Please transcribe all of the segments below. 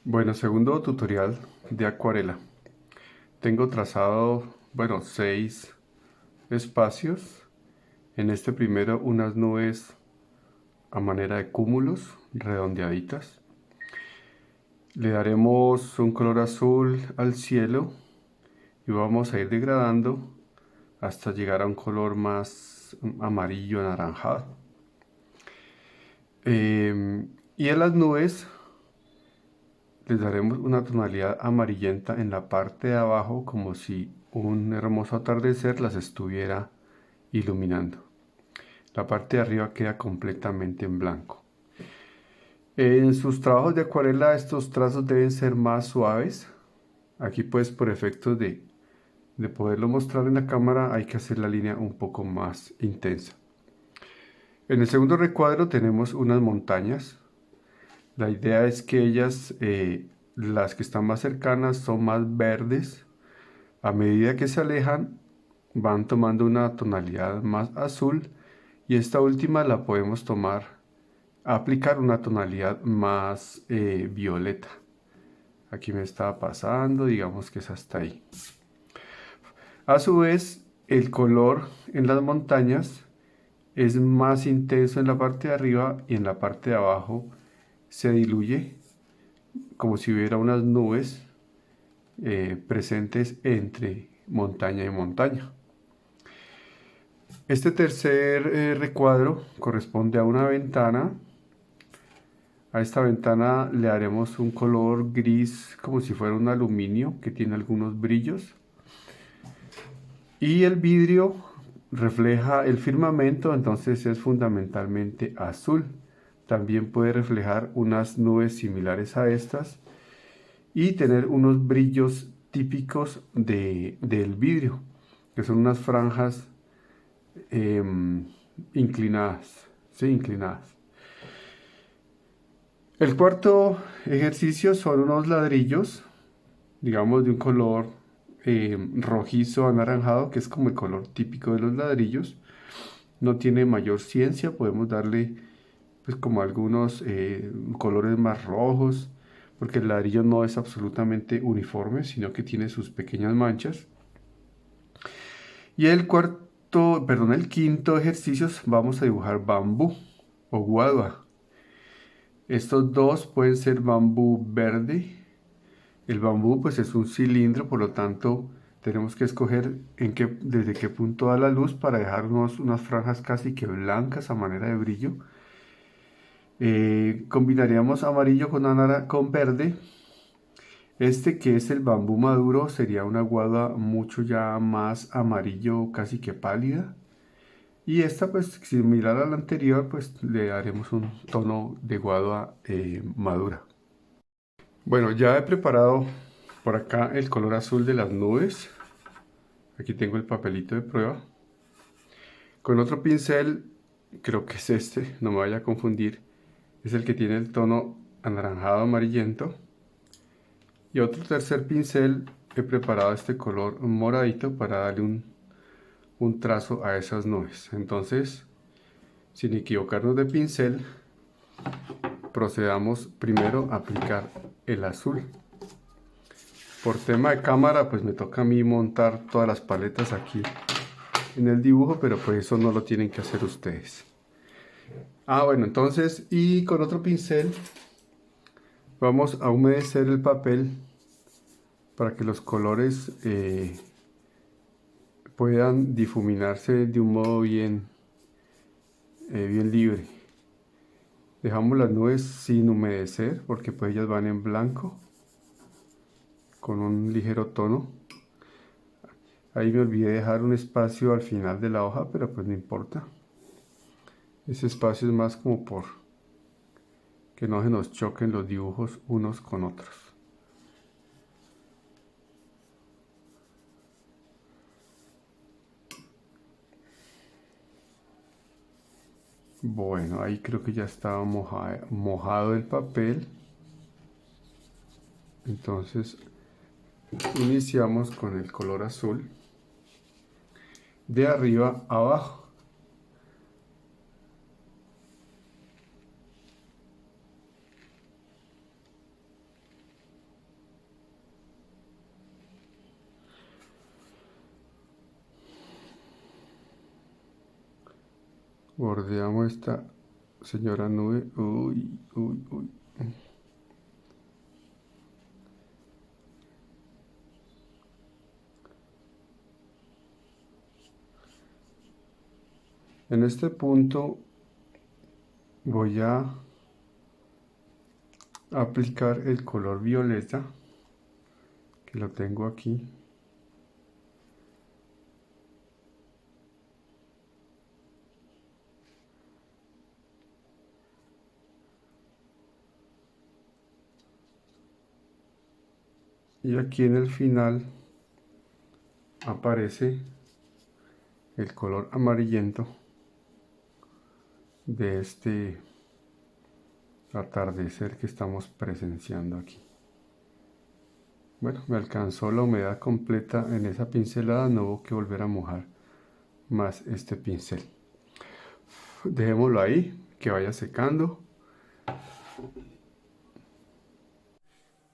Bueno, segundo tutorial de acuarela. Tengo trazado, bueno, 6 espacios. En este primero unas nubes a manera de cúmulos redondeaditas. Le daremos un color azul al cielo y vamos a ir degradando hasta llegar a un color más amarillo anaranjado. Y en las nubes les daremos una tonalidad amarillenta en la parte de abajo, como si un hermoso atardecer las estuviera iluminando. La parte de arriba queda completamente en blanco. En sus trabajos de acuarela estos trazos deben ser más suaves. Aquí pues por efectos de poderlo mostrar en la cámara hay que hacer la línea un poco más intensa. En el segundo recuadro tenemos unas montañas. La idea es que ellas, las que están más cercanas, son más verdes. A medida que se alejan, van tomando una tonalidad más azul y esta última la podemos aplicar una tonalidad más violeta. Aquí me estaba pasando, digamos que es hasta ahí. A su vez, el color en las montañas es más intenso en la parte de arriba y en la parte de abajo se diluye como si hubiera unas nubes presentes entre montaña y montaña. Este tercer recuadro corresponde a una ventana. A esta ventana le haremos un color gris como si fuera un aluminio que tiene algunos brillos. Y el vidrio refleja el firmamento, entonces es fundamentalmente azul. También puede reflejar unas nubes similares a estas y tener unos brillos típicos del vidrio, que son unas franjas inclinadas, sí, inclinadas. El cuarto ejercicio son unos ladrillos, digamos de un color rojizo anaranjado, que es como el color típico de los ladrillos. No tiene mayor ciencia, podemos darle pues como algunos colores más rojos, porque el ladrillo no es absolutamente uniforme, sino que tiene sus pequeñas manchas. Y el quinto ejercicio vamos a dibujar bambú o guadua. Estos dos pueden ser bambú verde. El bambú pues es un cilindro, por lo tanto tenemos que escoger desde qué punto da la luz para dejar unas franjas casi que blancas a manera de brillo. Combinaríamos amarillo con verde. Este que es el bambú maduro sería una guada mucho ya más amarillo, casi que pálida. Y esta pues similar a la anterior pues le daremos un tono de guada madura. Bueno, ya he preparado por acá el color azul de las nubes. Aquí tengo el papelito de prueba. Con otro pincel, creo que es este, no me vaya a confundir, es el que tiene el tono anaranjado amarillento. Y otro tercer pincel, he preparado este color moradito para darle un trazo a esas nubes. Entonces, sin equivocarnos de pincel, procedamos primero a aplicar el azul. Por tema de cámara, pues me toca a mí montar todas las paletas aquí en el dibujo, pero pues eso no lo tienen que hacer ustedes. Bueno, entonces, y con otro pincel vamos a humedecer el papel para que los colores puedan difuminarse de un modo bien libre. Dejamos las nubes sin humedecer porque pues ellas van en blanco con un ligero tono. Ahí me olvidé dejar un espacio al final de la hoja, pero pues no importa. Ese espacio es más como por que no se nos choquen los dibujos unos con otros. Bueno, ahí creo que ya estaba mojado el papel. Entonces iniciamos con el color azul de arriba a abajo. Bordeamos esta señora nube. Uy, uy, uy. En este punto voy a aplicar el color violeta, que lo tengo aquí. Y aquí en el final aparece el color amarillento de este atardecer que estamos presenciando aquí. Bueno, me alcanzó la humedad completa en esa pincelada, no hubo que volver a mojar más este pincel. Dejémoslo ahí, que vaya secando.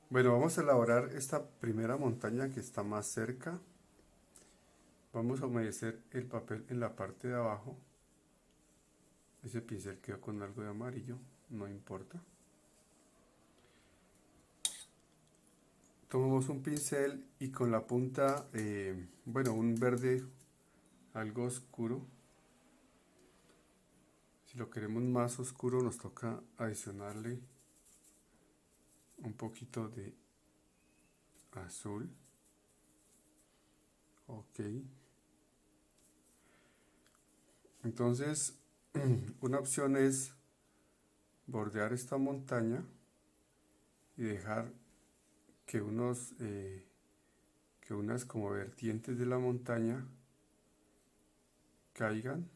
Bueno, vamos a elaborar esta primera montaña que está más cerca. Vamos a humedecer el papel en la parte de abajo. Ese pincel quedó con algo de amarillo, no importa. Tomamos un pincel y con la punta, bueno, un verde algo oscuro. Si lo queremos más oscuro nos toca adicionarle un poquito de azul. Ok. Entonces, una opción es bordear esta montaña y dejar que unas como vertientes de la montaña caigan.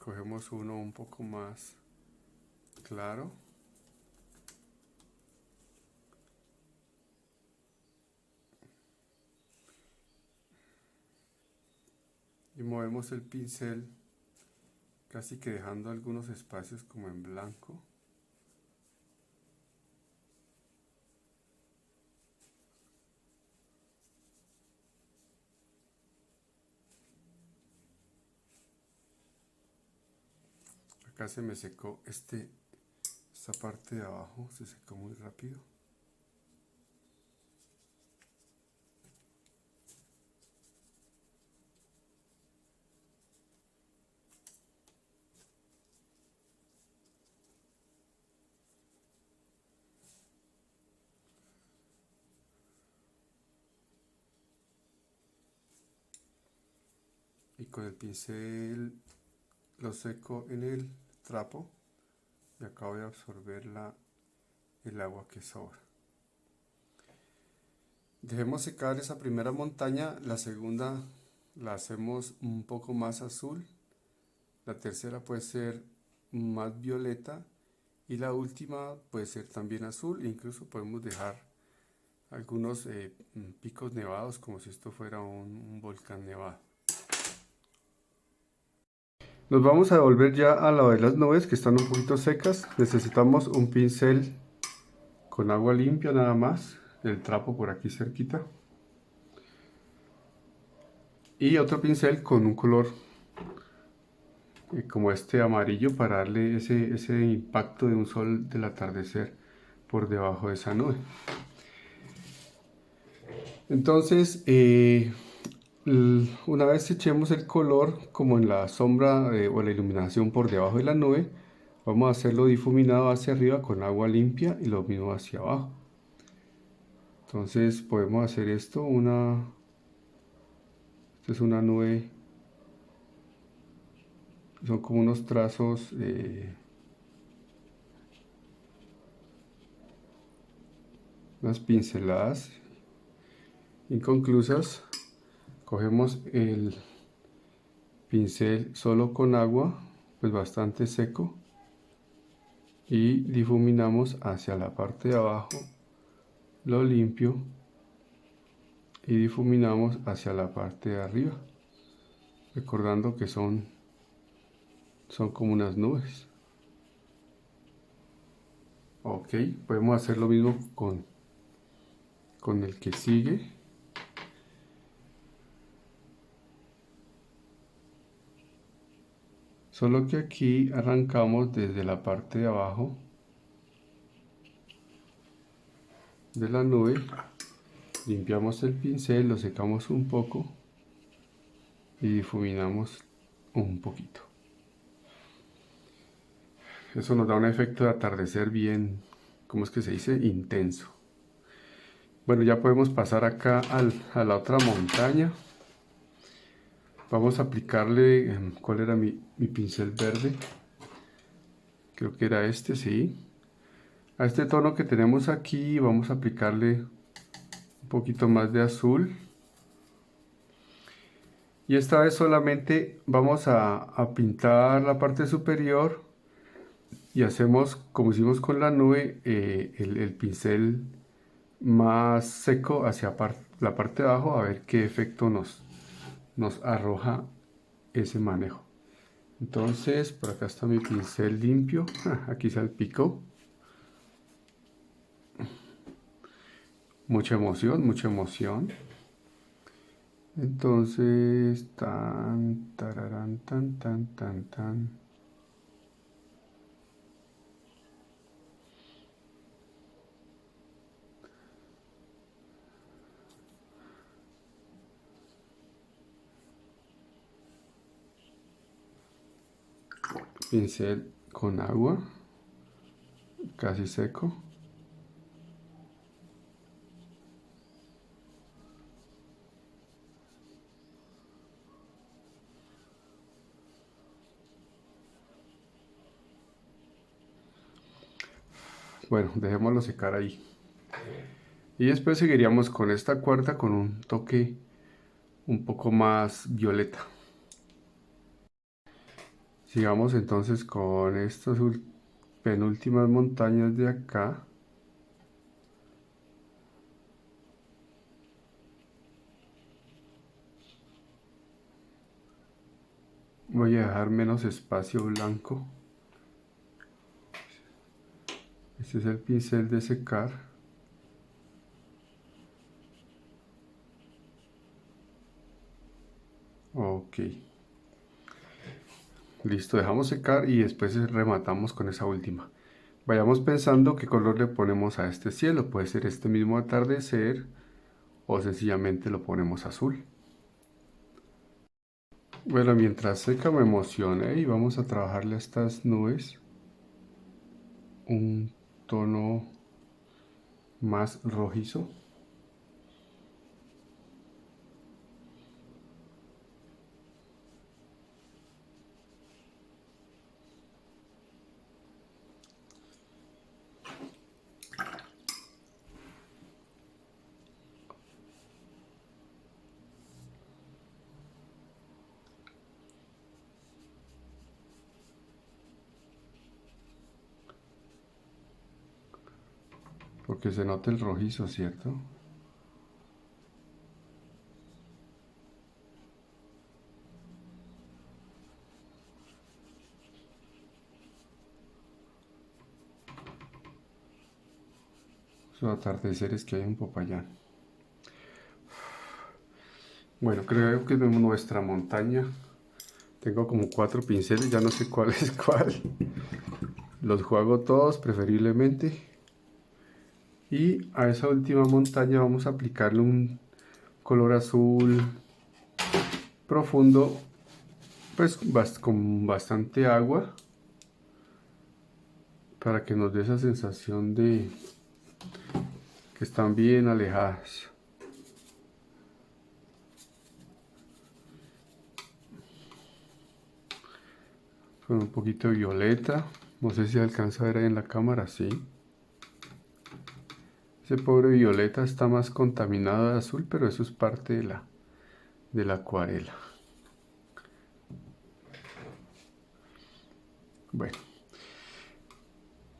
Cogemos uno un poco más claro. Y movemos el pincel casi que dejando algunos espacios como en blanco. Acá se me secó esta parte de abajo, se secó muy rápido. Y con el pincel lo seco en el trapo y acabo de absorber el agua que sobra. Dejemos secar esa primera montaña, la segunda la hacemos un poco más azul, la tercera puede ser más violeta y la última puede ser también azul. Incluso podemos dejar algunos picos nevados como si esto fuera un volcán nevado. Nos vamos a devolver ya a la de las nubes que están un poquito secas. Necesitamos un pincel con agua limpia nada más, el trapo por aquí cerquita. Y otro pincel con un color como este amarillo para darle ese impacto de un sol del atardecer por debajo de esa nube. Entonces, una vez echemos el color como en la sombra o la iluminación por debajo de la nube, vamos a hacerlo difuminado hacia arriba con agua limpia y lo mismo hacia abajo. Entonces podemos hacer esto, esta es una nube, son como unos trazos unas pinceladas inconclusas. Cogemos el pincel solo con agua, pues bastante seco, y difuminamos hacia la parte de abajo, lo limpio y difuminamos hacia la parte de arriba, recordando que son como unas nubes. Ok, podemos hacer lo mismo con el que sigue. Solo que aquí arrancamos desde la parte de abajo de la nube, limpiamos el pincel, lo secamos un poco y difuminamos un poquito. Eso nos da un efecto de atardecer bien, ¿cómo es que se dice? Intenso. Bueno, ya podemos pasar acá a la otra montaña. Vamos a aplicarle, ¿cuál era mi pincel verde? Creo que era este, sí. A este tono que tenemos aquí vamos a aplicarle un poquito más de azul. Y esta vez solamente vamos a pintar la parte superior y hacemos como hicimos con la nube, el pincel más seco hacia la parte de abajo, a ver qué efecto nos arroja ese manejo. Entonces, por acá está mi pincel limpio, aquí salpicó. Mucha emoción, mucha emoción. Entonces, tan, tararán, tan, tan, tan, tan. Pincel con agua, casi seco. Bueno, dejémoslo secar ahí. Y después seguiríamos con esta cuarta con un toque un poco más violeta. Sigamos entonces con estas penúltimas montañas de acá. Voy a dejar menos espacio blanco. Este es el pincel de secar. Ok. Listo, dejamos secar y después rematamos con esa última. Vayamos pensando qué color le ponemos a este cielo. Puede ser este mismo atardecer o sencillamente lo ponemos azul. Bueno, mientras seca me emociona y vamos a trabajarle a estas nubes un tono más rojizo. Porque se nota el rojizo, ¿cierto? Esos atardeceres que hay en Popayán. Bueno, creo que es nuestra montaña. Tengo como 4 pinceles, ya no sé cuál es cuál. Los juego todos preferiblemente. Y a esa última montaña vamos a aplicarle un color azul profundo, pues con bastante agua, para que nos dé esa sensación de que están bien alejadas. Con un poquito de violeta, no sé si alcanza a ver ahí en la cámara, sí. Ese pobre violeta está más contaminado de azul, pero eso es parte de la acuarela. Bueno,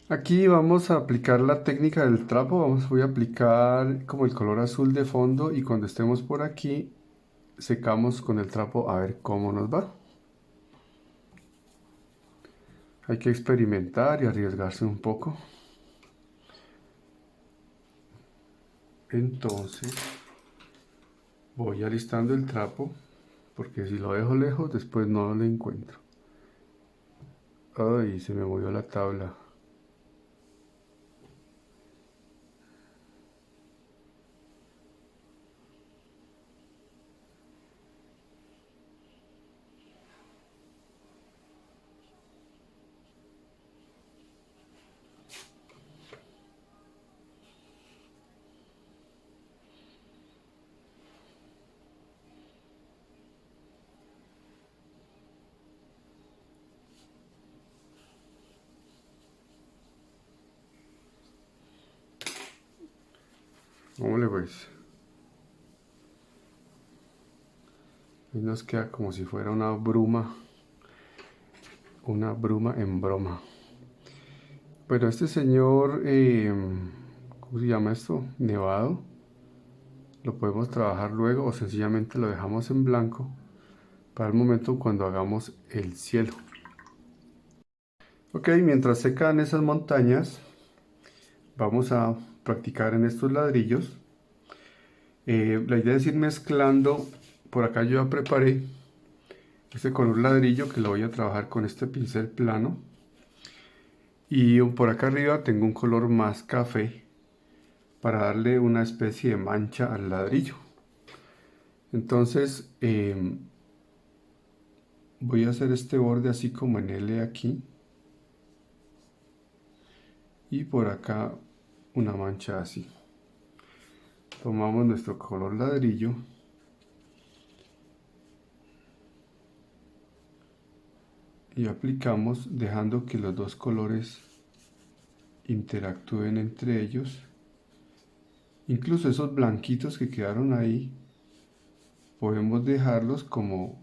aquí vamos a aplicar la técnica del trapo. Voy a aplicar como el color azul de fondo y cuando estemos por aquí secamos con el trapo a ver cómo nos va. Hay que experimentar y arriesgarse un poco. Entonces voy alistando el trapo, porque si lo dejo lejos después no lo encuentro. Ay, se me movió la tabla. ¿Cómo le pues? Ahí nos queda como si fuera una bruma en broma. Pero este señor, ¿cómo se llama esto? Nevado, lo podemos trabajar luego o sencillamente lo dejamos en blanco para el momento cuando hagamos el cielo. Ok, mientras secan esas montañas, vamos a practicar en estos ladrillos. La idea es ir mezclando. Por acá yo ya preparé este color ladrillo que lo voy a trabajar con este pincel plano. Y por acá arriba tengo un color más café para darle una especie de mancha al ladrillo. Entonces voy a hacer este borde así como en L aquí. Y por acá una mancha así. Tomamos nuestro color ladrillo y aplicamos dejando que los dos colores interactúen entre ellos. Incluso esos blanquitos que quedaron ahí podemos dejarlos como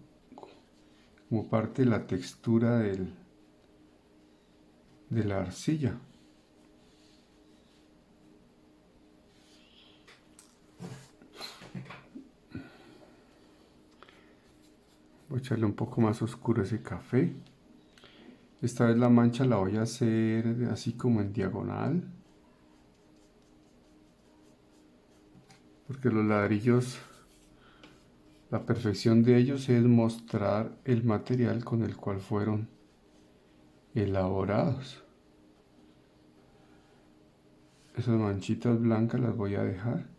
parte de la textura de la arcilla. Voy a echarle un poco más oscuro ese café. Esta vez la mancha la voy a hacer así como en diagonal, porque los ladrillos, la perfección de ellos es mostrar el material con el cual fueron elaborados. Esas manchitas blancas las voy a dejar.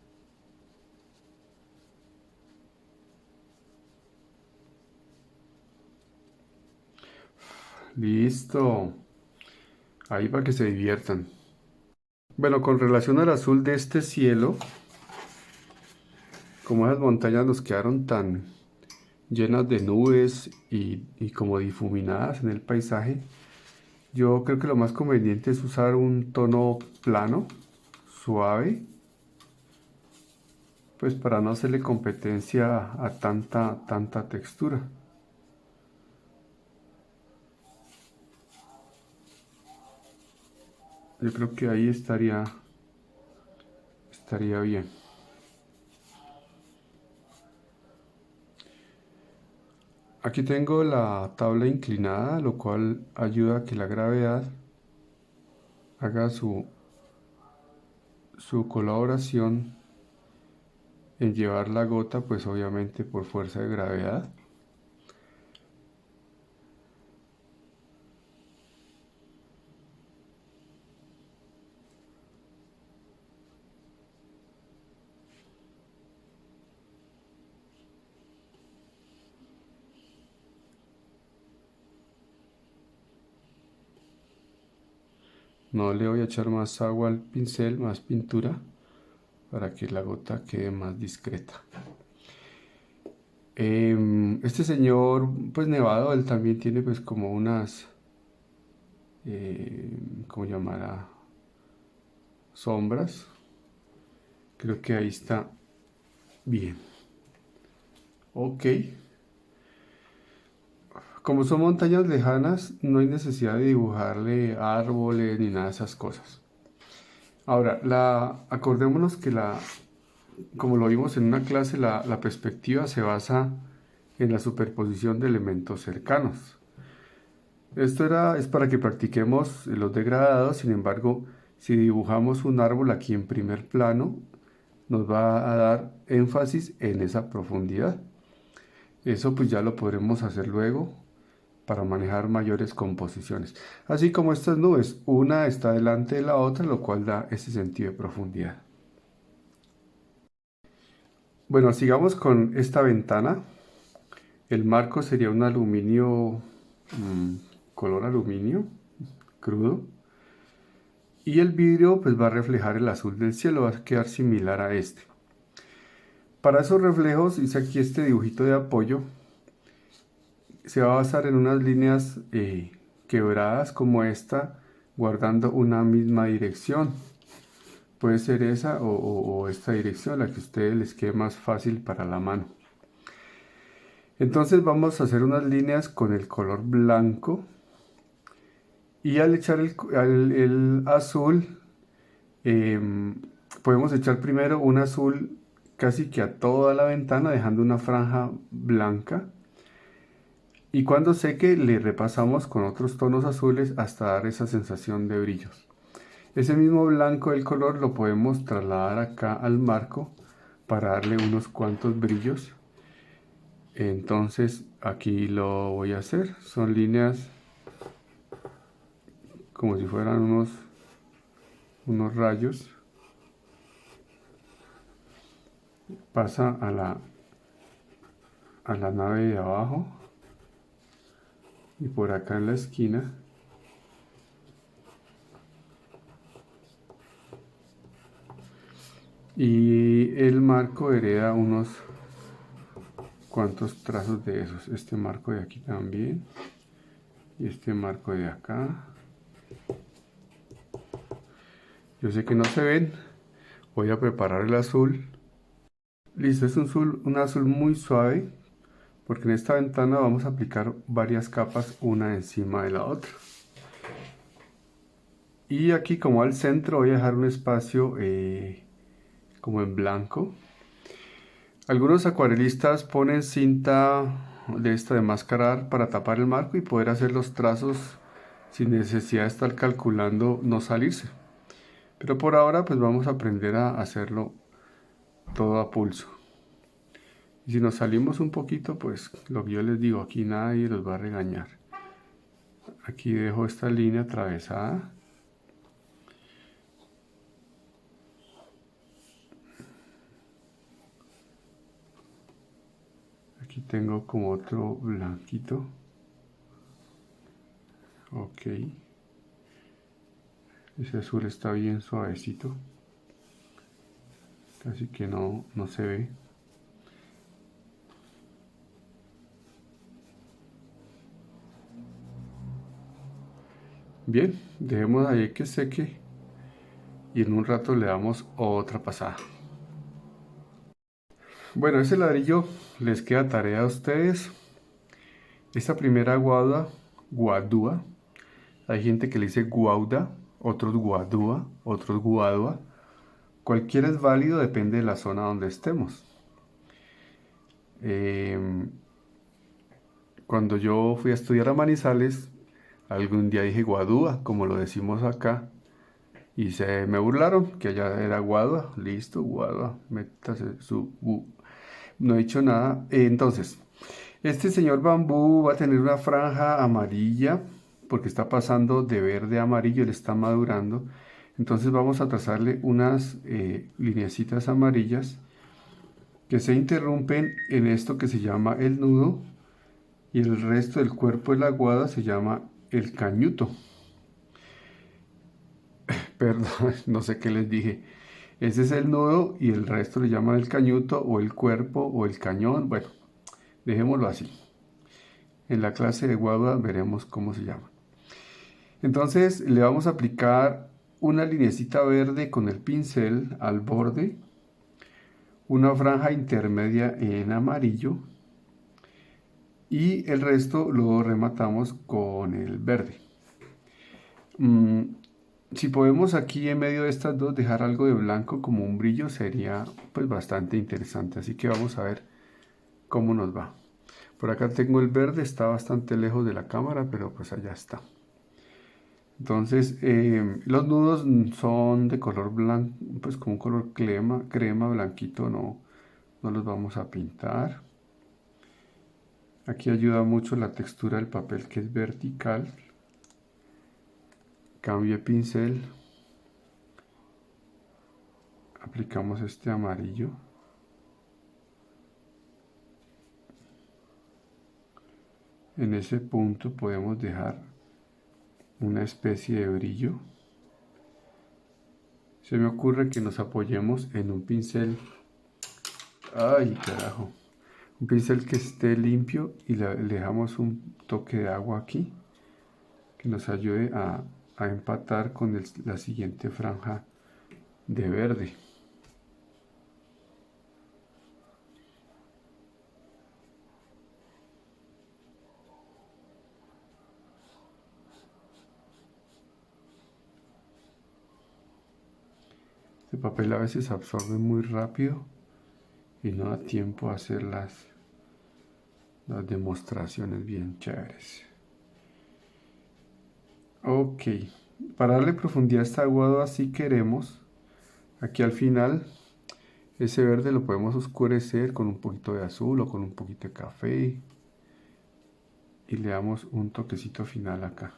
Listo. Ahí para que se diviertan. Bueno, con relación al azul de este cielo, como esas montañas nos quedaron tan llenas de nubes y como difuminadas en el paisaje, yo creo que lo más conveniente es usar un tono plano, suave, pues para no hacerle competencia a tanta textura. Yo creo que ahí estaría bien. Aquí tengo la tabla inclinada, lo cual ayuda a que la gravedad haga su colaboración en llevar la gota, pues obviamente por fuerza de gravedad. No le voy a echar más agua al pincel, más pintura, para que la gota quede más discreta. Este señor, pues Nevado, él también tiene pues como unas, ¿cómo llamará? Sombras. Creo que ahí está bien. Ok. Como son montañas lejanas, no hay necesidad de dibujarle árboles ni nada de esas cosas. Ahora, acordémonos que como lo vimos en una clase, la perspectiva se basa en la superposición de elementos cercanos. Esto es para que practiquemos los degradados. Sin embargo, si dibujamos un árbol aquí en primer plano, nos va a dar énfasis en esa profundidad. Eso pues ya lo podremos hacer luego para manejar mayores composiciones. Así como estas nubes, una está delante de la otra, lo cual da ese sentido de profundidad. Bueno, sigamos con esta ventana. El marco sería un aluminio, color aluminio, crudo. Y el vidrio pues va a reflejar el azul del cielo, va a quedar similar a este. Para esos reflejos hice aquí este dibujito de apoyo. Se va a basar en unas líneas quebradas como esta, guardando una misma dirección. Puede ser esa o esta dirección, la que a ustedes les quede más fácil para la mano. Entonces vamos a hacer unas líneas con el color blanco. Y al echar el azul, podemos echar primero un azul casi que a toda la ventana, dejando una franja blanca. Y cuando seque le repasamos con otros tonos azules hasta dar esa sensación de brillos. Ese mismo blanco del color lo podemos trasladar acá al marco para darle unos cuantos brillos. Entonces aquí lo voy a hacer. Son líneas como si fueran unos rayos. Pasa a la nave de abajo. Y por acá en la esquina. Y el marco hereda unos cuantos trazos de esos. Este marco de aquí también. Y este marco de acá. Yo sé que no se ven. Voy a preparar el azul. Listo, es un azul muy suave. Porque en esta ventana vamos a aplicar varias capas una encima de la otra. Y aquí como al centro voy a dejar un espacio como en blanco. Algunos acuarelistas ponen cinta de esta de mascarar para tapar el marco y poder hacer los trazos sin necesidad de estar calculando no salirse. Pero por ahora pues vamos a aprender a hacerlo todo a pulso. Y si nos salimos un poquito, pues lo que yo les digo, aquí nadie los va a regañar. Aquí dejo esta línea atravesada. Aquí tengo como otro blanquito. Ok. Ese azul está bien suavecito. Casi que no se ve. Bien, dejemos ahí que seque y en un rato le damos otra pasada. Bueno, ese ladrillo les queda tarea a ustedes. Esta primera guadúa, hay gente que le dice guauda, otros guadúa, otros guadua. Cualquiera es válido, depende de la zona donde estemos. Cuando yo fui a estudiar a Manizales, algún día dije guadúa, como lo decimos acá, y se me burlaron, que allá era guadua. Listo, guadua, métase su... No he dicho nada. Entonces, este señor bambú va a tener una franja amarilla, porque está pasando de verde a amarillo, le está madurando. Entonces vamos a trazarle unas lineecitas amarillas que se interrumpen en esto que se llama el nudo, y el resto del cuerpo de la guada se llama el cañuto. Perdón, no sé qué les dije. Ese es el nudo y el resto le llaman el cañuto o el cuerpo o el cañón. Bueno, dejémoslo así. En la clase de guada veremos cómo se llama. Entonces le vamos a aplicar una linecita verde con el pincel al borde, una franja intermedia en amarillo y el resto lo rematamos con el verde. Si podemos aquí en medio de estas dos dejar algo de blanco como un brillo, sería pues bastante interesante. Así que vamos a ver cómo nos va. Por acá tengo el verde, está bastante lejos de la cámara, pero pues allá está. Entonces, los nudos son de color blanco, pues como un color crema blanquito, no los vamos a pintar. Aquí ayuda mucho la textura del papel que es vertical. Cambio de pincel, aplicamos este amarillo. En ese punto podemos dejar una especie de brillo. Se me ocurre que nos apoyemos en un pincel. ¡Ay, carajo! Un pincel que esté limpio y le dejamos un toque de agua aquí que nos ayude a empatar con la siguiente franja de verde. Este papel a veces absorbe muy rápido y no da tiempo a hacer las demostraciones bien chéveres. Ok, para darle profundidad a este aguado así queremos, aquí al final ese verde lo podemos oscurecer con un poquito de azul o con un poquito de café y le damos un toquecito final acá.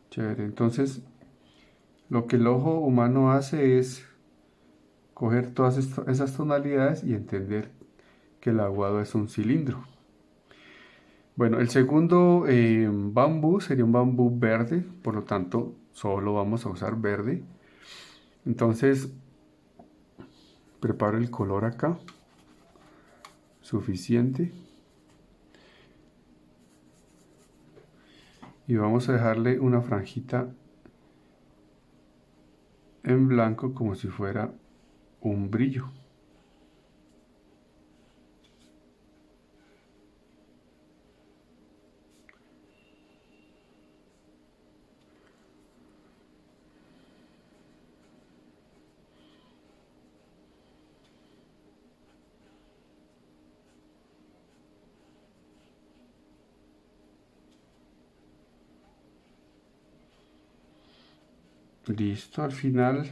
Chévere, entonces lo que el ojo humano hace es coger todas esas tonalidades y entender que el aguado es un cilindro. Bueno, el segundo bambú sería un bambú verde, por lo tanto solo vamos a usar verde. Entonces preparo el color acá, suficiente. Y vamos a dejarle una franjita en blanco como si fuera un brillo. Listo, al final,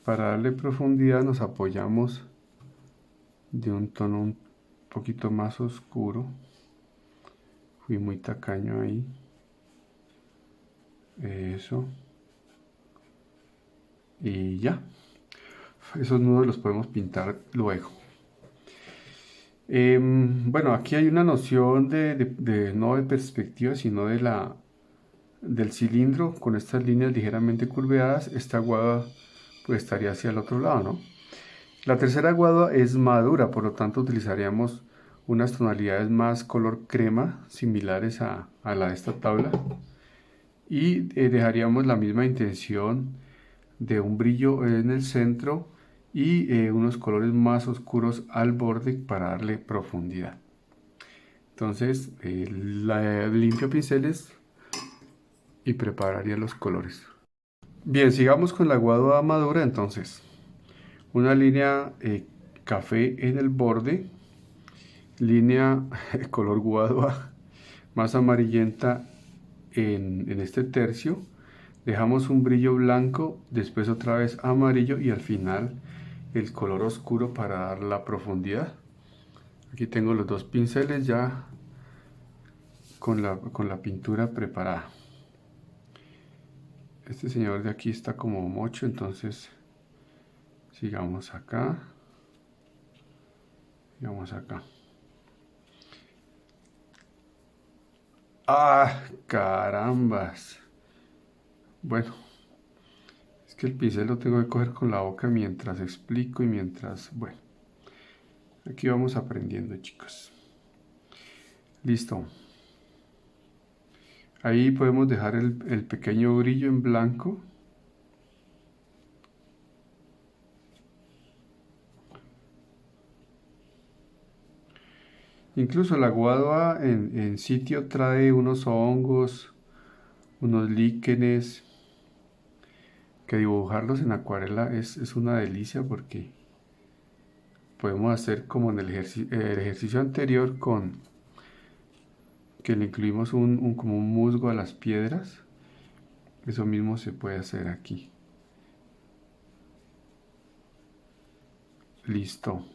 para darle profundidad nos apoyamos de un tono un poquito más oscuro. Fui muy tacaño ahí. Eso. Y ya. Esos nudos los podemos pintar luego. Bueno, aquí hay una noción no de perspectiva, sino del cilindro con estas líneas ligeramente curveadas. Esta aguada pues estaría hacia el otro lado, ¿no? La tercera aguada es madura, por lo tanto utilizaríamos unas tonalidades más color crema, similares a la de esta tabla. Y dejaríamos la misma intención de un brillo en el centro y unos colores más oscuros al borde para darle profundidad. Entonces, limpio pinceles y prepararía los colores. Bien, sigamos con la aguada madura entonces. Una línea café en el borde, línea color guadua más amarillenta en este tercio. Dejamos un brillo blanco, después otra vez amarillo y al final el color oscuro para dar la profundidad. Aquí tengo los dos pinceles ya con la pintura preparada. Este señor de aquí está como mocho, entonces sigamos acá. Sigamos acá. ¡Ah, carambas! Bueno, es que el pincel lo tengo que coger con la boca mientras explico y mientras... Bueno, aquí vamos aprendiendo, chicos. Listo. Ahí podemos dejar el pequeño brillo en blanco. Incluso la guadua en sitio trae unos hongos, unos líquenes, que dibujarlos en acuarela es una delicia porque podemos hacer como en el ejercicio anterior con que le incluimos como un musgo a las piedras. Eso mismo se puede hacer aquí. Listo.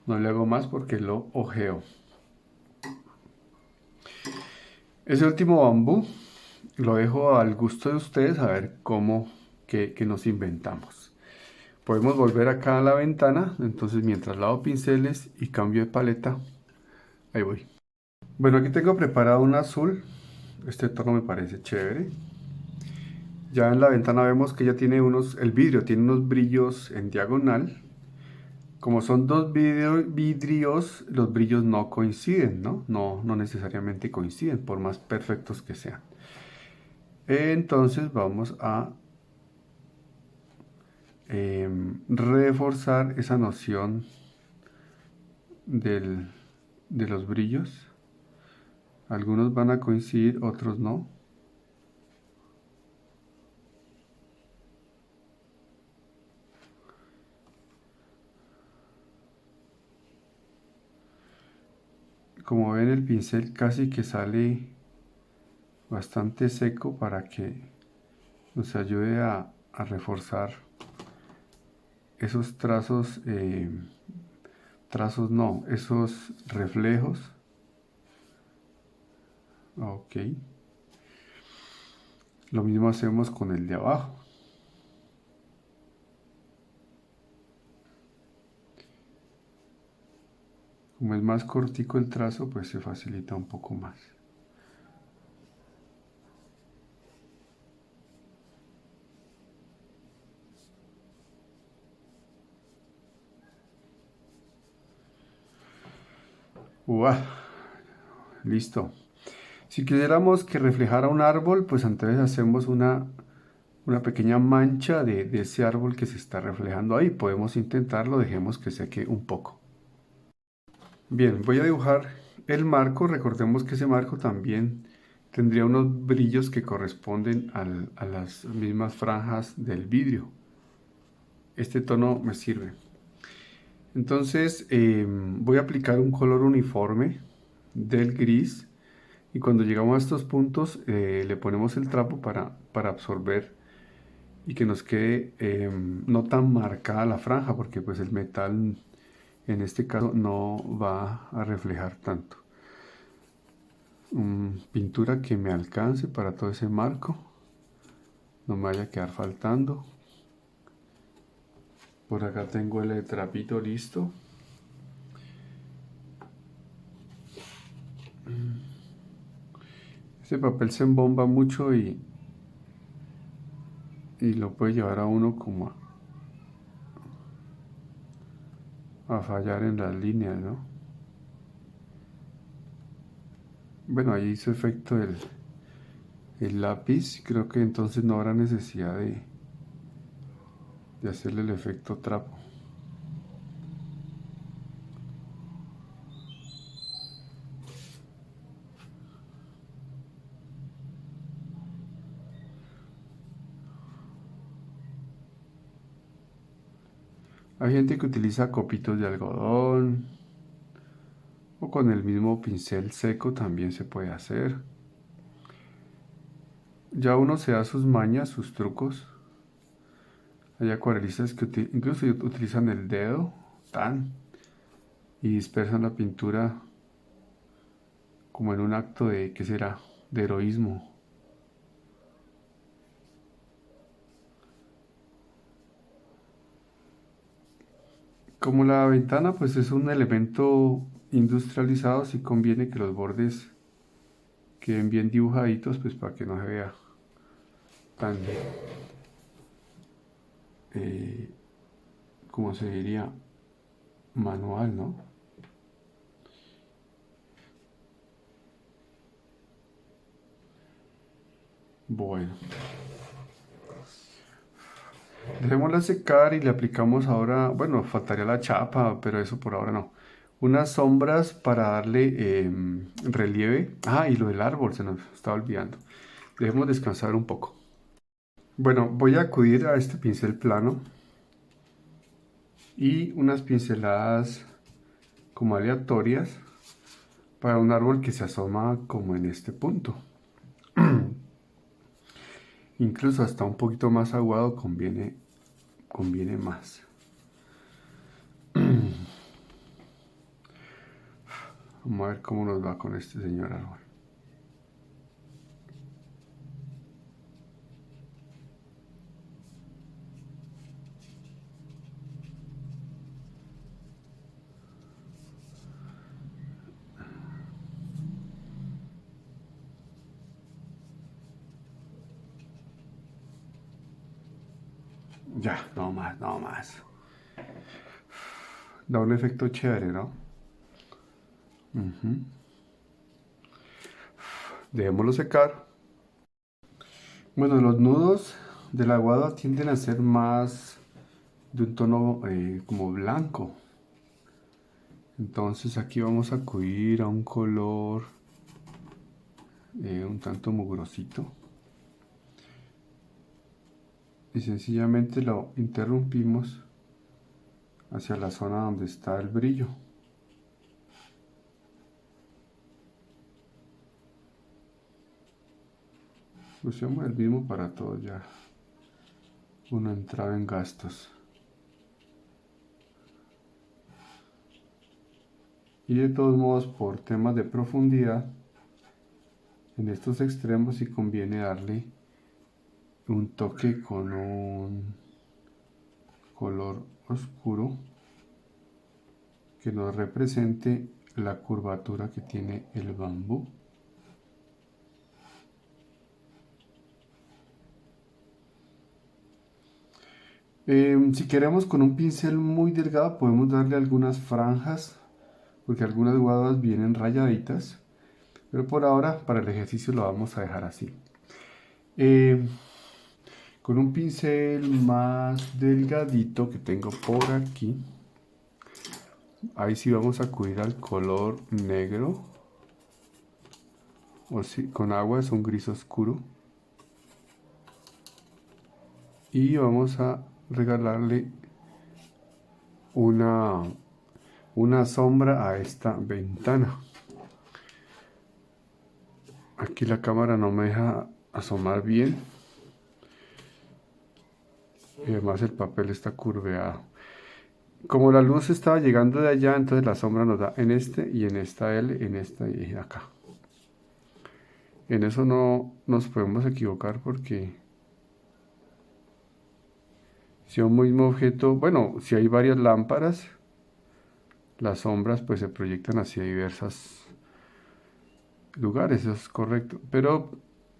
No le hago más porque lo ojeo. Ese último bambú lo dejo al gusto de ustedes a ver cómo, qué nos inventamos. Podemos volver acá a la ventana, entonces mientras lavo pinceles y cambio de paleta, ahí voy. Bueno, aquí tengo preparado un azul, este tono me parece chévere. Ya en la ventana vemos que ya tiene el vidrio tiene unos brillos en diagonal. Como son dos vidrios, los brillos no coinciden, ¿no? No necesariamente coinciden, por más perfectos que sean. Entonces vamos a reforzar esa noción de los brillos. Algunos van a coincidir, otros no. Como ven, el pincel casi que sale bastante seco para que nos ayude a reforzar esos trazos no, esos reflejos. Ok. Lo mismo hacemos con el de abajo. Como es más cortico el trazo, pues se facilita un poco más. ¡Uah! Listo. Si quisiéramos que reflejara un árbol, pues entonces hacemos una pequeña mancha de ese árbol que se está reflejando ahí. Podemos intentarlo, dejemos que seque un poco. Bien, voy a dibujar el marco. Recordemos que ese marco también tendría unos brillos que corresponden a las mismas franjas del vidrio. Este tono me sirve. Entonces voy a aplicar un color uniforme del gris y cuando llegamos a estos puntos le ponemos el trapo para absorber y que nos quede no tan marcada la franja porque pues el metal en este caso no va a reflejar tanto. Pintura que me alcance para todo ese marco, no me vaya a quedar faltando. Por acá tengo el trapito listo. Este papel se embomba mucho y lo puede llevar a uno como a fallar en las líneas, ¿no? Bueno, ahí hizo efecto el lápiz, creo que entonces no habrá necesidad de hacerle el efecto trapo. Hay gente que utiliza copitos de algodón o con el mismo pincel seco también se puede hacer. Ya uno se da sus mañas, sus trucos. Hay acuarelistas que incluso utilizan el dedo y dispersan la pintura como en un acto de, ¿qué será?, de heroísmo. Como la ventana pues es un elemento industrializado, sí conviene que los bordes queden bien dibujaditos pues para que no se vea tan, eh, como se diría, manual, ¿no? Bueno, dejémosla secar y le aplicamos ahora, bueno, faltaría la chapa, pero eso por ahora no. Unas sombras para darle relieve. Ah, y lo del árbol, se nos estaba olvidando. Dejemos descansar un poco. Bueno, voy a acudir a este pincel plano y unas pinceladas como aleatorias para un árbol que se asoma como en este punto. Incluso hasta un poquito más aguado conviene más. Vamos a ver cómo nos va con este señor árbol. Ya, no más, no más. Da un efecto chévere, ¿no? Dejémoslo secar. Bueno, los nudos del aguado tienden a ser más de un tono como blanco. Entonces aquí vamos a acudir a un color un tanto mugrosito. Y sencillamente lo interrumpimos hacia la zona donde está el brillo. Usemos el mismo para todos, ya uno entraba en gastos. Y de todos modos, por temas de profundidad, en estos extremos sí conviene darle un toque con un color oscuro que nos represente la curvatura que tiene el bambú. Si queremos con un pincel muy delgado podemos darle algunas franjas, porque algunas guadas vienen rayaditas, pero por ahora para el ejercicio lo vamos a dejar así. Con un pincel más delgadito que tengo por aquí, ahí sí vamos a acudir al color negro, o si con agua es un gris oscuro, y vamos a regalarle una sombra a esta ventana. Aquí la cámara no me deja asomar bien y además el papel está curveado. Como la luz estaba llegando de allá, entonces la sombra nos da en este y en esta L, en esta y acá. En eso no nos podemos equivocar porque si un mismo objeto, bueno, si hay varias lámparas, las sombras pues se proyectan hacia diversos lugares, eso es correcto. Pero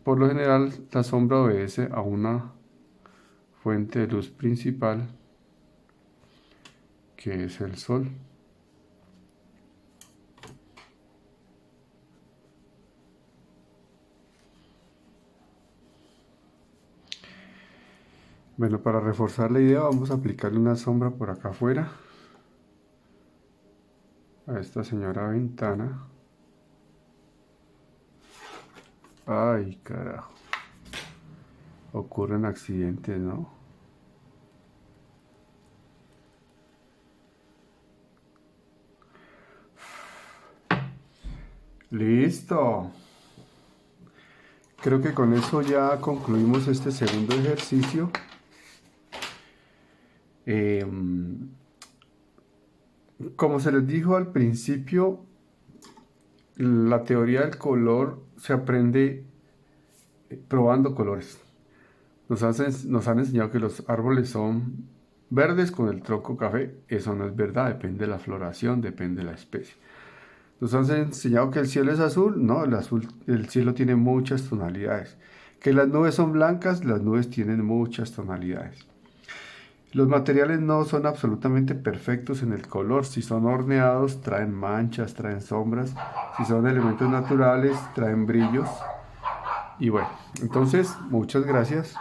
por lo general la sombra obedece a una fuente de luz principal que es el sol. Bueno, para reforzar la idea vamos a aplicarle una sombra por acá afuera a esta señora ventana. Ay, carajo. Ocurren accidentes, ¿no? Listo. Creo que con eso ya concluimos este segundo ejercicio. Como se les dijo al principio, la teoría del color se aprende probando colores. Nos han enseñado que los árboles son verdes con el tronco café. Eso no es verdad, depende de la floración, depende de la especie. Nos han enseñado que el cielo es azul. No, el cielo tiene muchas tonalidades. Que las nubes son blancas, las nubes tienen muchas tonalidades. Los materiales no son absolutamente perfectos en el color. Si son horneados, traen manchas, traen sombras. Si son elementos naturales, traen brillos. Y bueno, entonces, muchas gracias.